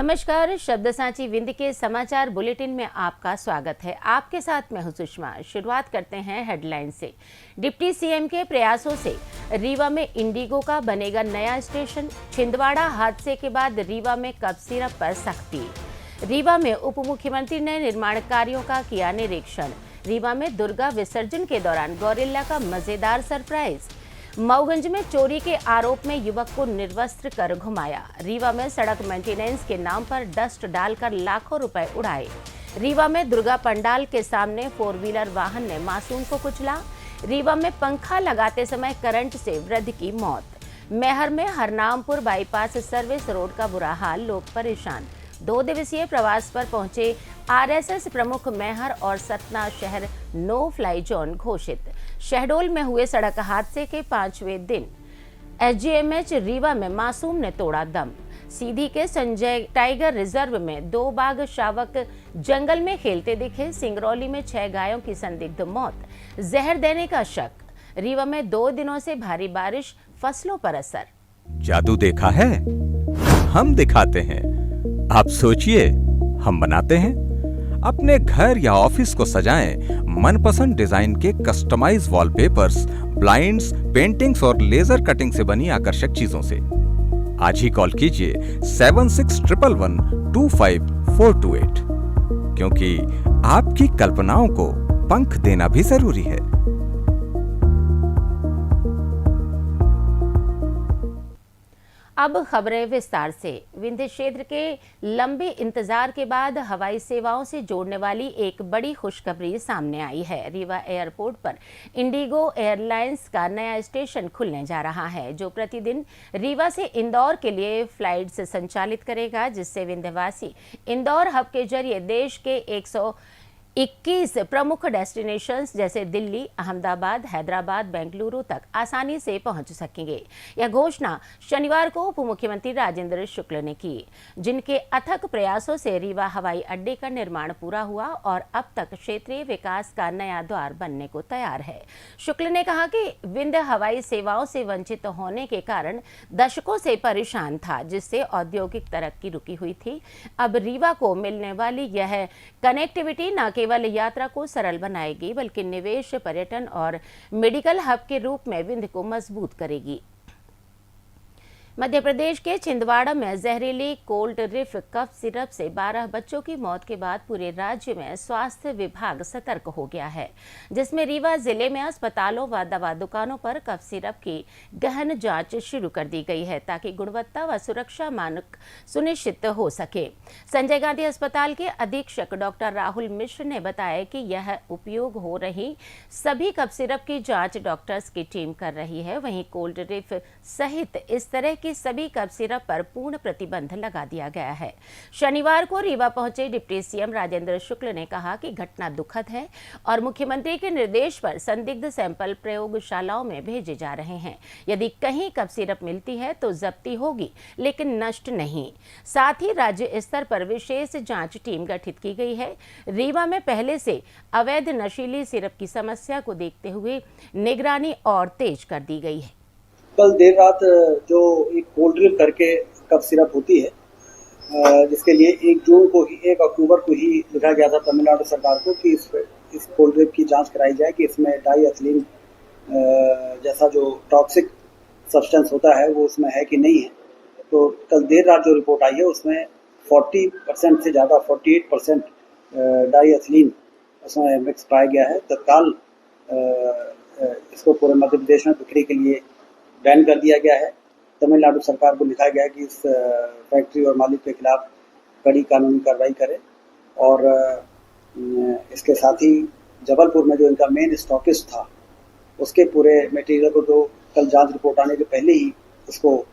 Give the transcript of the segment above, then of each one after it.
नमस्कार। शब्द सांची विंध्य के समाचार बुलेटिन में आपका स्वागत है। आपके साथ मैं हूं सुषमा। शुरुआत करते हैं हेडलाइन से। डिप्टी सीएम के प्रयासों से रीवा में इंडिगो का बनेगा नया स्टेशन। छिंदवाड़ा हादसे के बाद रीवा में कफ सिरप पर सख्ती। रीवा में उप मुख्यमंत्री ने निर्माण कार्यों का किया निरीक्षण। रीवा में दुर्गा विसर्जन के दौरान गौरिल्ला का मजेदार सरप्राइज। मऊगंज में चोरी के आरोप में युवक को निर्वस्त्र कर घुमाया। रीवा में सड़क मेंटेनेंस के नाम पर डस्ट डालकर लाखों रुपए उड़ाए। रीवा में दुर्गा पंडाल के सामने 4 व्हीलर वाहन ने मासूम को कुचला। रीवा में पंखा लगाते समय करंट से वृद्ध की मौत। मैहर में हरनामपुर बाईपास सर्विस रोड का बुरा हाल, लोग परेशान। 2 दिवसीय प्रवास पर पहुंचे आरएसएस प्रमुख मैहर और सतना शहर नो फ्लाई जोन घोषित। शहडोल में हुए सड़क हादसे के 5वें दिन एसजीएमएच रीवा में मासूम ने तोड़ा दम। सीधी के संजय टाइगर रिजर्व में 2 बाघ शावक जंगल में खेलते दिखे। सिंगरौली में 6 गायों की संदिग्ध मौत, जहर देने का शक। रीवा में 2 दिनों से भारी बारिश, फसलों पर असर। जादू देखा है, हम दिखाते हैं। आप सोचिए, हम बनाते हैं। अपने घर या ऑफिस को सजाएं मनपसंद डिजाइन के कस्टमाइज वॉलपेपर्स, ब्लाइंड्स, पेंटिंग्स और लेजर कटिंग से बनी आकर्षक चीजों से। आज ही कॉल कीजिए 7611125428, क्योंकि आपकी कल्पनाओं को पंख देना भी जरूरी है। अब खबरें विस्तार से। विंध्य क्षेत्र के लंबे इंतजार के बाद हवाई सेवाओं से जोड़ने वाली एक बड़ी खुशखबरी सामने आई है। रीवा एयरपोर्ट पर इंडिगो एयरलाइंस का नया स्टेशन खुलने जा रहा है, जो प्रतिदिन रीवा से इंदौर के लिए फ्लाइट्स संचालित करेगा, जिससे विंध्यवासी इंदौर हब के जरिए देश के 121 प्रमुख डेस्टिनेशंस जैसे दिल्ली, अहमदाबाद, हैदराबाद, बेंगलुरु तक आसानी से पहुंच सकेंगे। यह घोषणा शनिवार को उप मुख्यमंत्री राजेंद्र शुक्ल ने की, जिनके अथक प्रयासों से रीवा हवाई अड्डे का निर्माण पूरा हुआ और अब तक क्षेत्रीय विकास का नया द्वार बनने को तैयार है। शुक्ल ने कहा कि विंध्य हवाई सेवाओं से वंचित होने के कारण दशकों से परेशान था, जिससे औद्योगिक तरक्की रुकी हुई थी। अब रीवा को मिलने वाली यह कनेक्टिविटी न केवल यात्रा को सरल बनाएगी, बल्कि निवेश, पर्यटन और मेडिकल हब के रूप में विंध्य को मजबूत करेगी। मध्य प्रदेश के छिंदवाड़ा में जहरीली कोल्ड रिफ कफ सिरप से 12 बच्चों की मौत के बाद पूरे राज्य में स्वास्थ्य विभाग सतर्क हो गया है, जिसमें रीवा जिले में अस्पतालों व दवा दुकानों पर कफ सिरप की गहन जांच शुरू कर दी गई है, ताकि गुणवत्ता व सुरक्षा मानक सुनिश्चित हो सके। संजय गांधी अस्पताल के अधीक्षक डॉक्टर राहुल मिश्र ने बताया कि यह उपयोग हो रही सभी कफ सिरप की जाँच डॉक्टर्स की टीम कर रही है। वहीं कोल्ड रिफ सहित इस तरह की सभी कफ सिरप पर पूर्ण प्रतिबंध लगा दिया गया है। शनिवार को रीवा पहुंचे डिप्टी सीएम राजेंद्र शुक्ल ने कहा कि घटना दुखद है और मुख्यमंत्री के निर्देश पर संदिग्ध सैंपल प्रयोगशालाओं में भेजे जा रहे हैं। यदि कहीं कफ सिरप मिलती है तो जब्ती होगी, लेकिन नष्ट नहीं। साथ ही राज्य स्तर पर विशेष जांच टीम गठित की गई है। रीवा में पहले से अवैध नशीली सिरप की समस्या को देखते हुए निगरानी और तेज कर दी गई है। कल देर रात जो एक कोल्ड ड्रिप करके कफ सिरप होती है, जिसके लिए 1 अक्टूबर को ही लिखा गया था तमिलनाडु सरकार को कि इस कोल्ड ड्रिप की जांच कराई जाए कि इसमें डाईएथिलीन जैसा जो टॉक्सिक सब्सटेंस होता है वो उसमें है कि नहीं है। तो कल देर रात जो रिपोर्ट आई है उसमें 40% से ज़्यादा 48% डाईएथिलीन उसमें मिक्स पाया गया है। तत्काल इसको पूरे मध्य प्रदेश में बिक्री के लिए बैन कर दिया गया है। तमिलनाडु सरकार को लिखा गया है कि इस फैक्ट्री और मालिक के खिलाफ कड़ी कानूनी कार्रवाई करे। और इसके साथ ही जबलपुर में जो इनका मेन स्टॉकिस्ट था उसके पूरे मटेरियल को तो कल जांच रिपोर्ट आने के पहले ही उसको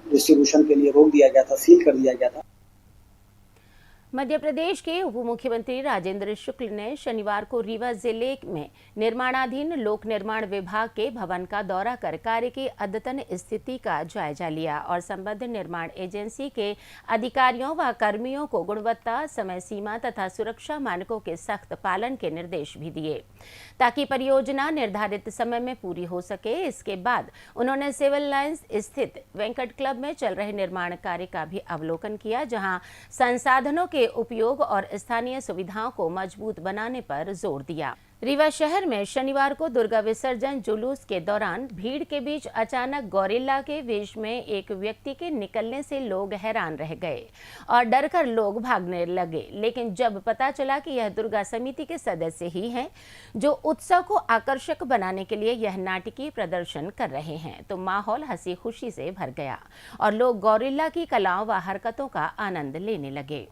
डिस्ट्रीब्यूशन के लिए रोक दिया गया था, सील कर दिया गया था। मध्य प्रदेश के उप मुख्यमंत्री राजेंद्र शुक्ल ने शनिवार को रीवा जिले में निर्माणाधीन लोक निर्माण विभाग के भवन का दौरा कर कार्य की अद्यतन स्थिति का जायजा लिया और संबद्ध निर्माण एजेंसी के अधिकारियों व कर्मियों को गुणवत्ता, समय सीमा तथा सुरक्षा मानकों के सख्त पालन के निर्देश भी दिए ताकि परियोजना निर्धारित समय में पूरी हो सके। इसके बाद उन्होंने सिविल लाइंस स्थित वेंकट क्लब में चल रहे निर्माण कार्य का भी अवलोकन किया, जहां संसाधनों के उपयोग और स्थानीय सुविधाओं को मजबूत बनाने पर जोर दिया। रीवा शहर में शनिवार को दुर्गा विसर्जन जुलूस के दौरान भीड़ के बीच अचानक गोरिल्ला के वेश में एक व्यक्ति के निकलने से लोग हैरान रह गए और डरकर लोग भागने लगे, लेकिन जब पता चला कि यह दुर्गा समिति के सदस्य ही हैं जो उत्सव को आकर्षक बनाने के लिए यह नाटकीय प्रदर्शन कर रहे हैं, तो माहौल हंसी खुशी से भर गया और लोग गोरिल्ला की कलाओं व हरकतों का आनंद लेने लगे।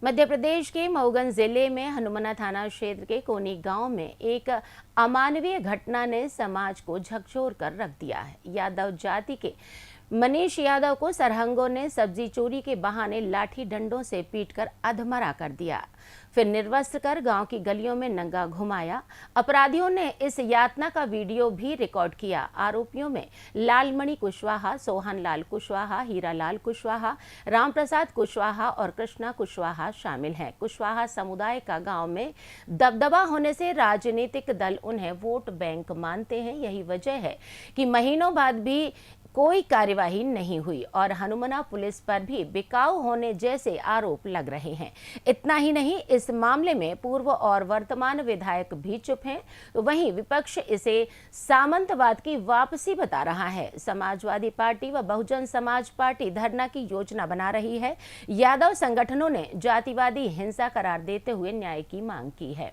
मध्य प्रदेश के मऊगंज जिले में हनुमना थाना क्षेत्र के कोनी गांव में एक अमानवीय घटना ने समाज को झकझोर कर रख दिया है। यादव जाति के मनीष यादव को सरहंगों ने सब्जी चोरी के बहाने लाठी डंडों से पीटकर अधमरा कर दिया, फिर निर्वस्त्र कर गांव की गलियों में नंगा घुमाया। अपराधियों ने इस यातना का वीडियो भी रिकॉर्ड किया। आरोपियों में लालमणि कुशवाहा, सोहन लाल कुशवाहा, हीरालाल कुशवाहा, रामप्रसाद कुशवाहा और कृष्णा कुशवाहा शामिल हैं। कुशवाहा समुदाय का गांव में दबदबा होने से राजनीतिक दल उन्हें वोट बैंक मानते हैं। यही वजह है कि महीनों बाद भी कोई कार्यवाही नहीं हुई और हनुमना पुलिस पर भी बिकाऊ होने जैसे आरोप लग रहे हैं। इतना ही नहीं, इस मामले में पूर्व और वर्तमान विधायक भी चुप हैं, तो वहीं विपक्ष इसे सामंतवाद की वापसी बता रहा है। समाजवादी पार्टी व बहुजन समाज पार्टी धरना की योजना बना रही है। यादव संगठनों ने जातिवादी हिंसा करार देते हुए न्याय की मांग की है।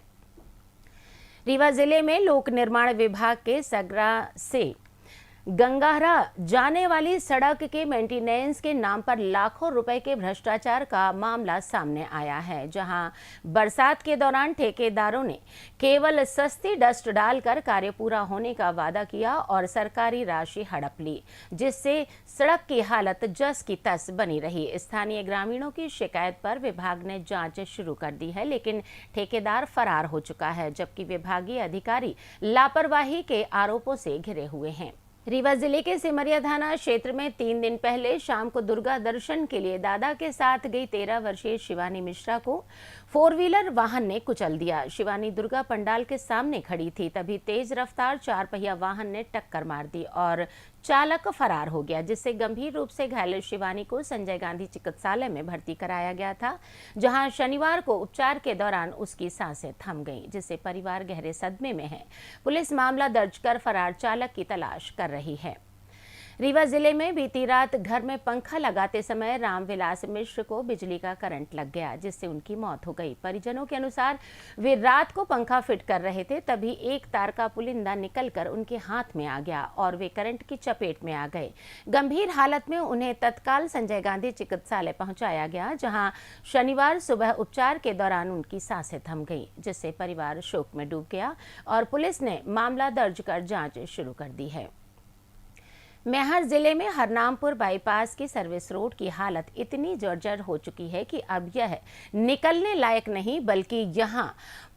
रीवा जिले में लोक निर्माण विभाग के सगरा से गंगाहरा जाने वाली सड़क के मेंटेनेंस के नाम पर लाखों रुपए के भ्रष्टाचार का मामला सामने आया है, जहां बरसात के दौरान ठेकेदारों ने केवल सस्ती डस्ट डालकर कार्य पूरा होने का वादा किया और सरकारी राशि हड़प ली, जिससे सड़क की हालत जस की तस बनी रही। स्थानीय ग्रामीणों की शिकायत पर विभाग ने जांच शुरू कर दी है, लेकिन ठेकेदार फरार हो चुका है, जबकि विभागीय अधिकारी लापरवाही के आरोपों से घिरे हुए हैं। रीवा जिले के सिमरिया थाना क्षेत्र में 3 दिन पहले शाम को दुर्गा दर्शन के लिए दादा के साथ गई 13 वर्षीय शिवानी मिश्रा को 4 व्हीलर वाहन ने कुचल दिया। शिवानी दुर्गा पंडाल के सामने खड़ी थी, तभी तेज रफ्तार 4 पहिया वाहन ने टक्कर मार दी और चालक फरार हो गया, जिससे गंभीर रूप से घायल शिवानी को संजय गांधी चिकित्सालय में भर्ती कराया गया था, जहां शनिवार को उपचार के दौरान उसकी सांसें थम गईं, जिससे परिवार गहरे सदमे में है। पुलिस मामला दर्ज कर फरार चालक की तलाश कर रही है। रीवा जिले में बीती रात घर में पंखा लगाते समय रामविलास मिश्र को बिजली का करंट लग गया, जिससे उनकी मौत हो गई। परिजनों के अनुसार वे रात को पंखा फिट कर रहे थे, तभी एक तार का पुलिंदा निकलकर उनके हाथ में आ गया और वे करंट की चपेट में आ गए। गंभीर हालत में उन्हें तत्काल संजय गांधी चिकित्सालय पहुंचाया गया, जहां शनिवार सुबह उपचार के दौरान उनकी सांसें थम गईं, जिससे परिवार शोक में डूब गया और पुलिस ने मामला दर्ज कर जांच शुरू कर दी है। मैहर जिले में हरनामपुर बाईपास की सर्विस रोड की हालत इतनी जर्जर हो चुकी है कि अब यह निकलने लायक नहीं, बल्कि यहां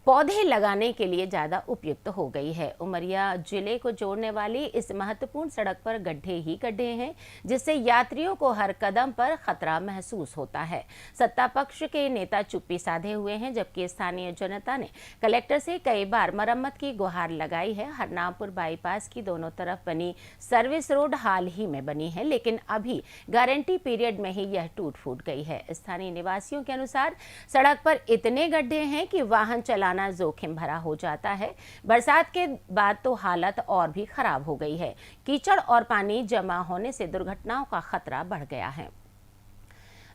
पौधे लगाने के लिए ज्यादा उपयुक्त हो गई है। उमरिया जिले को जोड़ने वाली इस महत्वपूर्ण सड़क पर गड्ढे ही गड्ढे हैं, जिससे यात्रियों को हर कदम पर खतरा महसूस होता है। सत्ता पक्ष के नेता चुप्पी साधे हुए हैं, जबकि स्थानीय जनता ने कलेक्टर से कई बार मरम्मत की गुहार लगाई है। हरनामपुर बाईपास की दोनों तरफ बनी सर्विस रोड हाल ही में बनी है, लेकिन अभी गारंटी पीरियड में ही यह टूट फूट गई है। स्थानीय निवासियों के अनुसार सड़क पर इतने गड्ढे हैं कि वाहन चलाना जोखिम भरा हो जाता है। बरसात के बाद तो हालत और भी खराब हो गई है। कीचड़ और पानी जमा होने से दुर्घटनाओं का खतरा बढ़ गया है।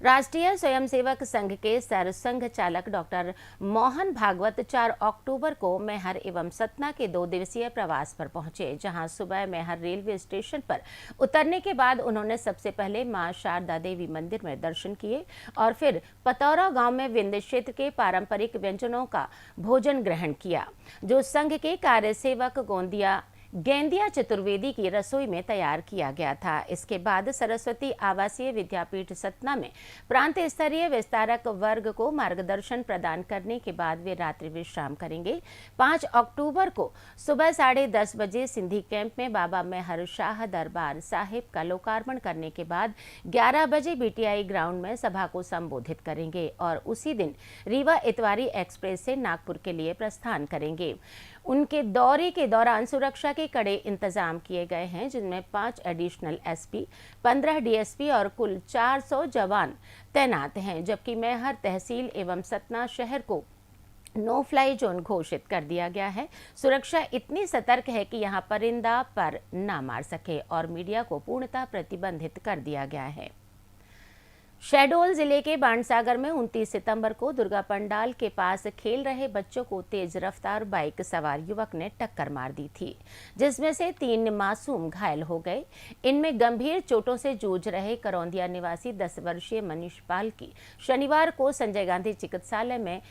राष्ट्रीय स्वयंसेवक संघ के सरसंघ चालक डॉक्टर मोहन भागवत 4 अक्टूबर को मैहर एवं सतना के 2 दिवसीय प्रवास पर पहुंचे, जहां सुबह मैहर रेलवे स्टेशन पर उतरने के बाद उन्होंने सबसे पहले मां शारदा देवी मंदिर में दर्शन किए और फिर पतौरा गांव में विंध्य क्षेत्र के पारंपरिक व्यंजनों का भोजन ग्रहण किया, जो संघ के कार्यसेवक गोंदिया गेंदिया चतुर्वेदी की रसोई में तैयार किया गया था। इसके बाद सरस्वती आवासीय विद्यापीठ सतना में प्रांत स्तरीय विस्तारक वर्ग को मार्गदर्शन प्रदान करने के बाद वे रात्रि विश्राम करेंगे। 5 अक्टूबर को सुबह 10:30 बजे सिंधी कैंप में बाबा मेहर शाह दरबार साहिब का लोकार्पण करने के बाद 11 बजे बीटीआई ग्राउंड में सभा को संबोधित करेंगे और उसी दिन रीवा इतवारी एक्सप्रेस से नागपुर के लिए प्रस्थान करेंगे। उनके दौरे के दौरान सुरक्षा के कड़े इंतजाम किए गए हैं, जिनमें 5 एडिशनल एसपी, 15 डीएसपी और कुल 400 जवान तैनात हैं। जबकि मैहर तहसील एवं सतना शहर को नो फ्लाई जोन घोषित कर दिया गया है। सुरक्षा इतनी सतर्क है कि यहां परिंदा पर ना मार सके और मीडिया को पूर्णतः प्रतिबंधित कर दिया गया है। शहडोल जिले के बाणसागर में 29 सितंबर को दुर्गा पंडाल के पास खेल रहे बच्चों को तेज रफ्तार बाइक सवार युवक ने टक्कर मार दी थी, जिसमें से 3 मासूम घायल हो गए। इनमें गंभीर चोटों से जूझ रहे करौंदिया निवासी 10 वर्षीय मनीष पाल की शनिवार को संजय गांधी चिकित्सालय में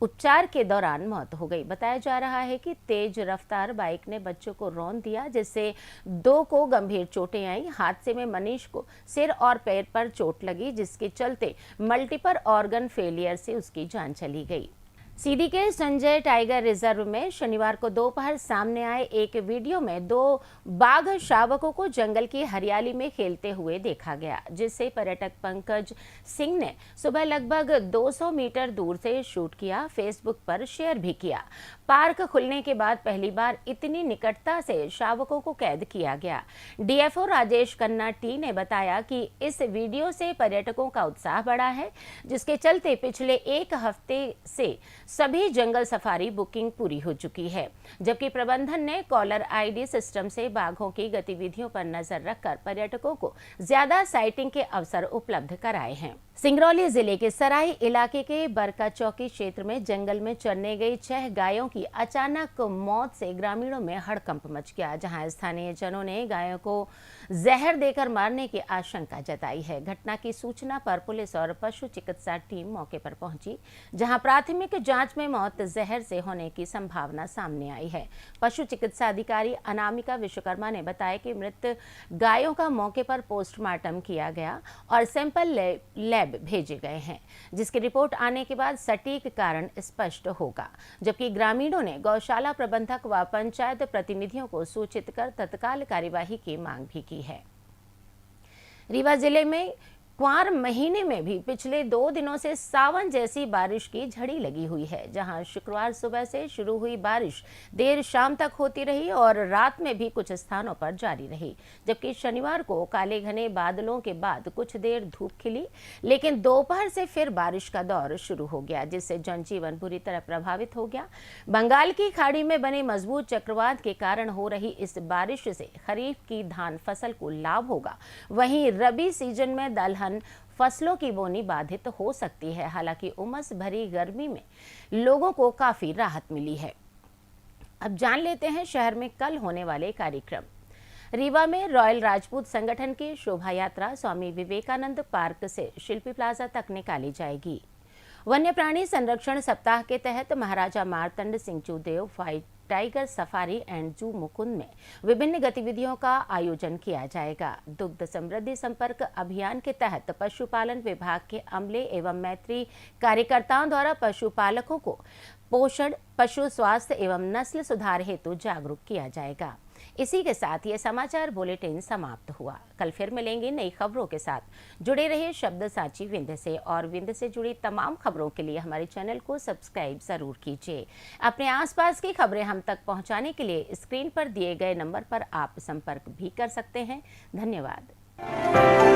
उपचार के दौरान मौत हो गई। बताया जा रहा है कि तेज रफ्तार बाइक ने बच्चों को रौंद दिया, जिससे 2 को गंभीर चोटें आई। हादसे में मनीष को सिर और पैर पर चोट लगी, जिसके चलते मल्टीपल ऑर्गन फेलियर से उसकी जान चली गई। सीधी के संजय टाइगर रिजर्व में शनिवार को दोपहर सामने आए एक वीडियो में 2 बाघ शावकों को जंगल की हरियाली में खेलते हुए देखा गया, जिससे पर्यटक पंकज सिंह ने सुबह लगभग 200 मीटर दूर से शूट किया, फेसबुक पर शेयर भी किया। पार्क खुलने के बाद पहली बार इतनी निकटता से शावकों को कैद किया गया। डीएफओ राजेश खन्ना टी ने बताया कि इस वीडियो से पर्यटकों का उत्साह बढ़ा है, जिसके चलते पिछले 1 हफ्ते से सभी जंगल सफारी बुकिंग पूरी हो चुकी है। जबकि प्रबंधन ने कॉलर आईडी सिस्टम से बाघों की गतिविधियों पर नजर रखकर पर्यटकों को ज्यादा साइटिंग के अवसर उपलब्ध कराए हैं। सिंगरौली जिले के सराय इलाके के बरका चौकी क्षेत्र में जंगल में चरने गई 6 गायों की अचानक मौत से ग्रामीणों में हड़कंप मच गया, जहां स्थानीय जनों ने गायों को जहर देकर मारने की आशंका जताई है। घटना की सूचना पर पुलिस और पशु चिकित्सा टीम मौके पर पहुंची, जहां प्राथमिक जांच में मौत जहर से होने की संभावना सामने आई है। पशु चिकित्सा अधिकारी अनामिका विश्वकर्मा ने बताया कि मृत गायों का मौके पर पोस्टमार्टम किया गया और सैंपल लैब भेजे गए हैं, जिसकी रिपोर्ट आने के बाद सटीक कारण स्पष्ट होगा। जबकि ग्रामीणों ने गौशाला प्रबंधक व पंचायत प्रतिनिधियों को सूचित कर तत्काल कार्यवाही की मांग भी की है। रीवा जिले में क्वार महीने में भी पिछले 2 दिनों से सावन जैसी बारिश की झड़ी लगी हुई है, जहां शुक्रवार सुबह से शुरू हुई बारिश देर शाम तक होती रही और रात में भी कुछ स्थानों पर जारी रही। जबकि शनिवार को काले घने बादलों के बाद कुछ देर धूप खिली, लेकिन दोपहर से फिर बारिश का दौर शुरू हो गया, जिससे जनजीवन बुरी तरह प्रभावित हो गया। बंगाल की खाड़ी में बने मजबूत चक्रवात के कारण हो रही इस बारिश से खरीफ की धान फसल को लाभ होगा। वहीं रबी सीजन में दलहन फसलों की बोनी बाधित हो सकती है। हालांकि उमस भरी गर्मी में लोगों को काफी राहत मिली है। अब जान लेते हैं शहर में कल होने वाले कार्यक्रम। रीवा में रॉयल राजपूत संगठन की शोभा यात्रा स्वामी विवेकानंद पार्क से शिल्पी प्लाजा तक निकाली जाएगी। वन्य प्राणी संरक्षण सप्ताह के तहत Maharaja Martand Singh Judeo white tiger safari and zoo Mukund में विभिन्न गतिविधियों का आयोजन किया जाएगा। दुग्ध समृद्धि संपर्क अभियान के तहत पशुपालन विभाग के अमले एवं मैत्री कार्यकर्ताओं द्वारा पशुपालकों को पोषण, पशु स्वास्थ्य एवं नस्ल सुधार हेतु जागरूक किया जाएगा। इसी के साथ ये समाचार बुलेटिन समाप्त हुआ। कल फिर मिलेंगे नई खबरों के साथ। जुड़े रहिए शब्द साची विंध्य से, और विंध्य से जुड़ी तमाम खबरों के लिए हमारे चैनल को सब्सक्राइब जरूर कीजिए। अपने आसपास की खबरें हम तक पहुंचाने के लिए स्क्रीन पर दिए गए नंबर पर आप संपर्क भी कर सकते हैं। धन्यवाद।